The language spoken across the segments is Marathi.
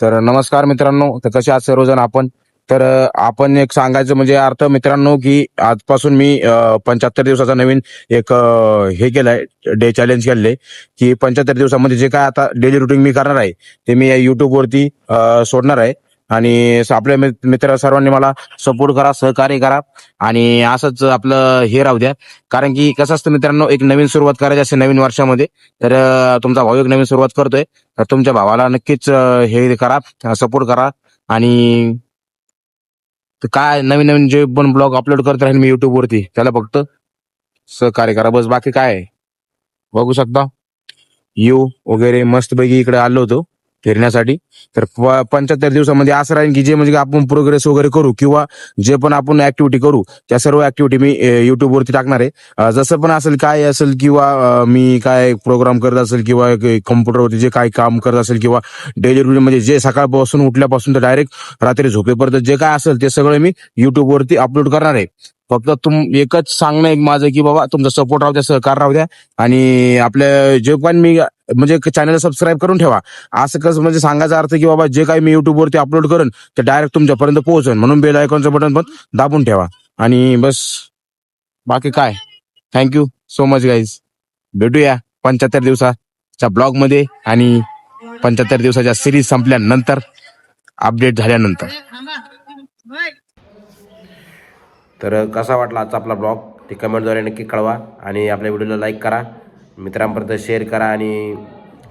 तर नमस्कार मित्रांनो, तर कसे आहात सर्वजण आपण. तर आपण एक सांगायचं म्हणजे अर्थ मित्रांनो, की आजपासून मी 75 दिवसाचा नवीन एक हे केलंय, डे चॅलेंज केलंय, की 75 दिवसामध्ये जे काय आता डेली रुटीन मी करणार आहे ते मी YouTube वरती सोडणार आहे. आणि आपल्या मित्र सर्वांनी मला सपोर्ट करा, सहकार्य करा आणि असंच आपलं हे राहू द्या. कारण की कसं असतं मित्रांनो, एक नवीन सुरुवात करायची असते नवीन वर्षामध्ये. तर तुमचा भाऊ एक नवीन सुरुवात करतोय, तर तुमच्या भावाला नक्कीच हे करा, सपोर्ट करा. आणि ते काय नवीन नवीन जे पण ब्लॉग अपलोड करत राहील मी YouTube वरती, त्याला फक्त सहकार्य करा, बस. बाकी काय आहे? बघू शकता वगैरे मस्तपैकी इकडे आलो होतो फिरण्यासाठी. तर 75 दिवसामध्ये असं राहील की जे म्हणजे आपण प्रोग्रेस वगैरे करू किंवा जे पण आपण ऍक्टिव्हिटी करू, त्या सर्व ऍक्टिव्हिटी मी YouTube वरती टाकणार आहे. जसं पण असेल, काय असेल, किंवा मी काय प्रोग्राम करत असेल किंवा कम्प्युटरवरती जे काही काम करत असेल किंवा डेली रुटीन म्हणजे जे सकाळपासून उठल्यापासून तर डायरेक्ट रात्री झोपेपर्यंत जे काय असेल ते सगळं मी YouTube वरती अपलोड करणार आहे. फक्त एकच सांगणं एक माझं, की बाबा तुमचा सपोर्ट राहू द्या, सहकार राहू द्या. आणि आपल्या जे पण मी म्हणजे चॅनल सबस्क्राईब करून ठेवा. असं कसं म्हणजे सांगायचा अर्थ, की बाबा जे काही मी YouTube वरती अपलोड करेन ते डायरेक्ट तुमच्यापर्यंत पोहोचेल, म्हणून बेल आयकॉनचं बटन पण दाबून ठेवा. आणि बस, बाकी काय. Thank you so much guys. भेटूया 75 दिवसाच्या ब्लॉग मध्ये आणि 75 दिवसाच्या सिरीज संपल्यानंतर, अपडेट झाल्यानंतर. तर कसा वाटला आजचा आपला ब्लॉग ते कमेंटद्वारे नक्की कळवा. आणि आपल्या व्हिडिओला लाईक करा, मित्रांपर्यंत शेअर करा आणि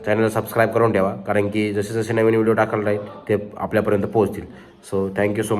चॅनलला सबस्क्राईब करून ठेवा. कारण की जसे जसे नवीन व्हिडिओ टाकायला राहील ते आपल्यापर्यंत पोहोचतील. So thank you so much.